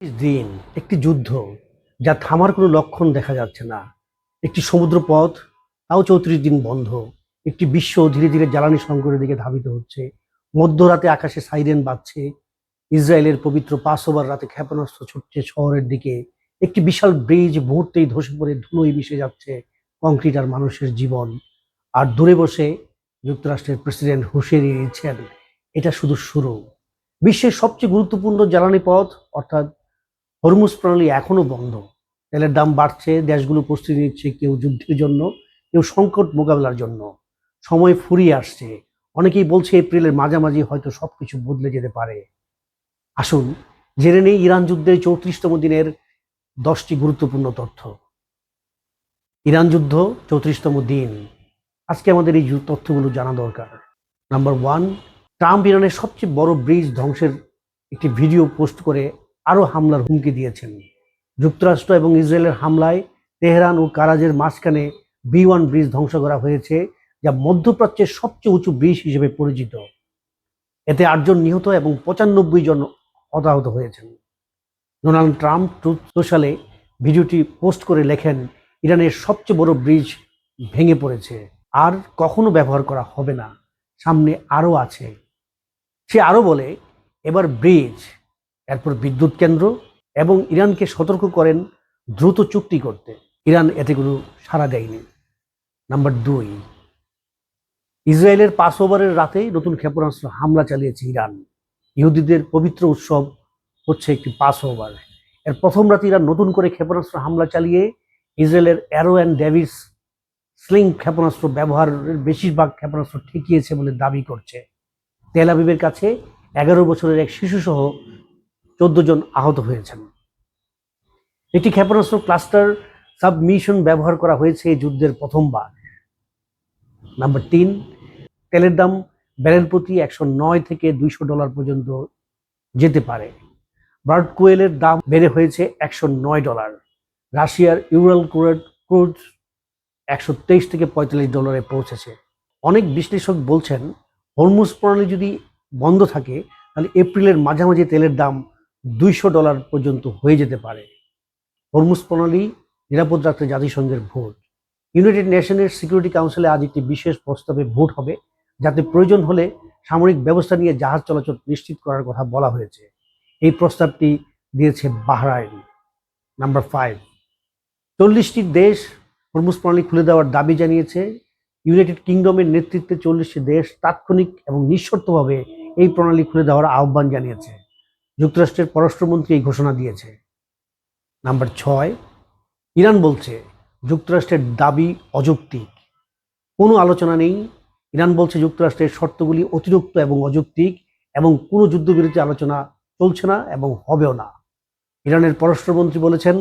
দিন একটি যুদ্ধ যা থামার কোনো লক্ষণ দেখা যাচ্ছে না। একটি সমুদ্রপথ, তাও 34 দিন বন্ধ। একটি বিশ্ব ধীরে ধীরে জ্বালানি সংকটের দিকে ধাবিত হচ্ছে। মধ্যরাতে আকাশে সাইরেন বাজছে। ইসরায়েলের পবিত্র পাসওভার রাতে ক্ষেপণাস্ত্র ছুটছে শহরের দিকে। একটি বিশাল ব্রিজ মুহূর্তেই ধসে পড়ে ধুলোয় মিশে যাচ্ছে কংক্রিট আর মানুষের জীবন। আর দূরে বসে যুক্তরাষ্ট্রের প্রেসিডেন্ট হুঁশিয়ারি দিচ্ছেন, এটা শুধু শুরু। বিশ্বের সবচেয়ে গুরুত্বপূর্ণ জ্বালানি পথ অর্থাৎ হরমুজ প্রণালী এখনো বন্ধ। তেলের দাম বাড়ছে, দেশগুলো প্রস্তুতি নিচ্ছে, কেউ যুদ্ধের জন্য, কেউ সংকট মোকাবেলার জন্য। সময় ফুরিয়ে আসছে। অনেকেই বলছে এপ্রিলের মাঝামাঝি হয়তো সবকিছু বদলে যেতে পারে। আসুন জেনে নেই ইরান যুদ্ধের 34তম দিনের 10টি গুরুত্বপূর্ণ তথ্য। ইরান যুদ্ধ 34তম দিন। আজকে আমাদের এই তথ্যগুলো জানা দরকার। নাম্বার 1, ট্রাম্প ইরানের সবচেয়ে বড় ব্রিজ ধ্বংসের একটি ভিডিও পোস্ট করে আরও হামলার হুমকি দিয়েছেন। যুক্তরাষ্ট্র এবং ইসরায়েলের হামলায় তেহরান ও কারাজের মাঝখানে B1 ব্রিজ ধ্বংস করা হয়েছে, যা মধ্যপ্রাচ্যের সবচেয়ে উঁচু ব্রিজ হিসেবে পরিচিত। এতে 8 জন নিহত এবং 95 জন হতাহত হয়েছেন। ডোনাল্ড ট্রাম্প ট্রুথ সোশ্যালে ভিডিওটি পোস্ট করে লেখেন, ইরানের সবচেয়ে বড় ব্রিজ ভেঙে পড়েছে, আর কখনো ব্যবহার করা হবে না, সামনে আরও আছে। সে আরও বলে, এবার ব্রিজ, এরপর বিদ্যুৎ কেন্দ্র, এবং ইরানকে সতর্ক করেন দ্রুত চুক্তি করতে। ইরান এতে কোনো সাড়া দেয়নি। নাম্বার 2, ইসরায়েলের পাসওভারের রাতে নতুন ক্ষেপণাস্ত্র হামলা চালিয়েছে ইরান। ইহুদিদের পবিত্র উৎসব হচ্ছে একটি পাসওভার। এর প্রথম রাতে ইরান নতুন করে ক্ষেপণাস্ত্র হামলা চালিয়ে ইসরায়েলের অ্যারো অ্যান্ড ডেভিস স্লিং ক্ষেপণাস্ত্র ব্যবহারের বেশিরভাগ ক্ষেপণাস্ত্র ঠেকিয়েছে বলে দাবি করছে। তেল আবিবের কাছে 11 বছরের এক শিশুসহ 14 জন আহত হয়েছেন। একটি ক্ষেপণাস্ত্র ক্লাস্টার সাবমিশন ব্যবহার করা হয়েছে এই যুদ্ধের প্রথমবার। নাম্বার 3, তেলের দাম ব্যারেল প্রতি $109 থেকে $200 পর্যন্ত যেতে পারে। ব্রাড কোয়েলের দাম বেড়ে হয়েছে $109। রাশিয়ার ইউরাল ক্রুড $123 থেকে $45 পৌঁছেছে। অনেক বিশ্লেষক বলছেন, হরমুজ প্রণালী যদি বন্ধ থাকে তাহলে এপ্রিলের মাঝামাঝি তেলের দাম $200 পর্যন্ত হয়ে যেতে পারে। হরমুজ প্রণালী নিরাপদ রাখতে জাতিসংঘের ভোট। ইউনাইটেড নেশনের সিকিউরিটি কাউন্সিলে আজ একটি বিশেষ প্রস্তাবে ভোট হবে, যাতে প্রয়োজন হলে সামরিক ব্যবস্থা নিয়ে জাহাজ চলাচল নিশ্চিত করার কথা বলা হয়েছে। এই প্রস্তাবটি দিয়েছে বাহরাইন। নাম্বার 5, 40টি দেশ হরমুজ প্রণালী খুলে দেওয়ার দাবি জানিয়েছে। ইউনাইটেড কিংডমের নেতৃত্বে 40টি দেশ তাৎক্ষণিক এবং নিঃশর্তভাবে এই প্রণালী খুলে দেওয়ার আহ্বান জানিয়েছে। যুক্তরাষ্ট্রের পররাষ্ট্রমন্ত্রী এই ঘোষণা দিয়েছে। নাম্বার 6, ইরান বলছে যুক্তরাষ্ট্রের দাবি অযৌক্তিক। কোনো আলোচনা নেই। ইরান বলছে যুক্তরাষ্ট্রের শর্তগুলি অতিরিক্ত এবং অযৌক্তিক, এবং কোনো যুদ্ধবিরতি আলোচনা চলছে না এবং হবেও না। ইরানের পররাষ্ট্রমন্ত্রী বলেছেন,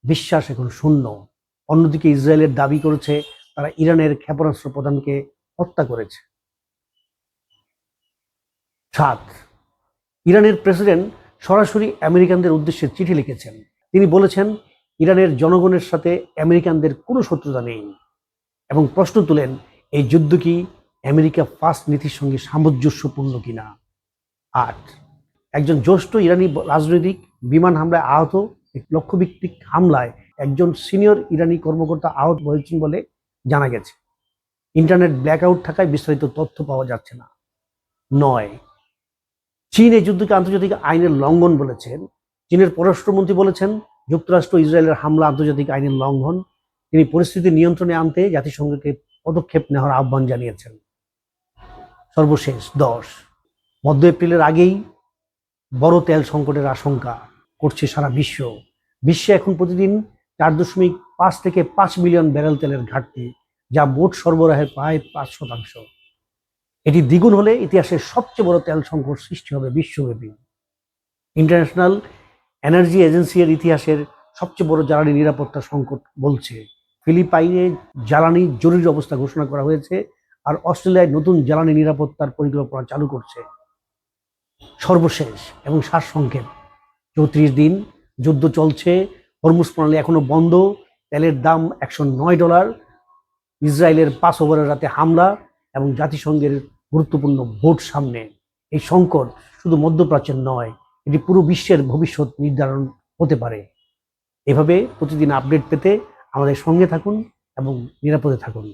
বিশ্বাস এখন শূন্য। অন্যদিকে ইসরায়েলের দাবি করেছে তারা ইরানের ক্ষেপণাস্ত্র প্রধানকে হত্যা করেছে। 7, ইরানের প্রেসিডেন্ট সরাসরি আমেরিকানদের উদ্দেশ্যে চিঠি লিখেছেন। তিনি বলেছেন, ইরানের জনগণের সাথে আমেরিকানদের কোনো শত্রুতা নেই, এবং প্রশ্ন তুলেন এই যুদ্ধ কি আমেরিকা ফার্স্ট নীতির সঙ্গে সামঞ্জস্যপূর্ণ কিনা। 8, একজন জ্যেষ্ঠ ইরানি রাজনৈতিক বিমান হামলায় আহত। লক্ষ্যভিত্তিক হামলায় একজন সিনিয়র ইরানি কর্মকর্তা আহত হয়েছেন বলে জানা গেছে। ইন্টারনেট ব্ল্যাকআউট থাকায় বিস্তারিত তথ্য পাওয়া যাচ্ছে না। 9, চীন এই যুদ্ধকে আন্তর্জাতিক আইনের লঙ্ঘন বলেছেন। চীনের পররাষ্ট্রমন্ত্রী বলেছেন, যুক্তরাষ্ট্র ইসরায়েলের হামলা আন্তর্জাতিক আইনের লঙ্ঘন। তিনি পরিস্থিতি নিয়ন্ত্রণে আনতে জাতিসংঘকে পদক্ষেপ নেওয়ার আহ্বান জানিয়েছেন। সর্বশেষ 10, মধ্য এপ্রিলের আগেই বড় তেল সংকটের আশঙ্কা করছে সারা বিশ্ব। বিশ্বে এখন প্রতিদিন 4.5 থেকে 5 মিলিয়ন ব্যারেল তেলের ঘাটতি, যা মোট সরবরাহের প্রায় 5%। এটি দ্বিগুণ হলে ইতিহাসের সবচেয়ে বড় তেল সংকট সৃষ্টি হবে বিশ্বব্যাপী। ইন্টারন্যাশনাল এনার্জি এজেন্সি এর ইতিহাসের সবচেয়ে বড় জ্বালানি নিরাপত্তা সংকট বলছে। ফিলিপাইনে জ্বালানি জরুরি অবস্থা ঘোষণা করা হয়েছে, আর অস্ট্রেলিয়ায় নতুন জ্বালানি নিরাপত্তার পরিকল্পনা চালু করছে। সর্বশেষ এবং সারসংক্ষেপ, 34 দিন যুদ্ধ চলছে, হরমুজ প্রণালী এখনো বন্ধ, তেলের দাম $109, ইসরায়েলের পাসওভারের রাতে হামলা, এবং জাতিসংঘের গুরুত্বপূর্ণ ভোট সামনে। এই সংকট শুধু মধ্যপ্রাচ্যের নয়, এটি পুরো বিশ্বের ভবিষ্যৎ নির্ধারণ হতে পারে। এভাবে প্রতিদিন আপডেট পেতে আমাদের সঙ্গে থাকুন এবং নিরাপদে থাকুন।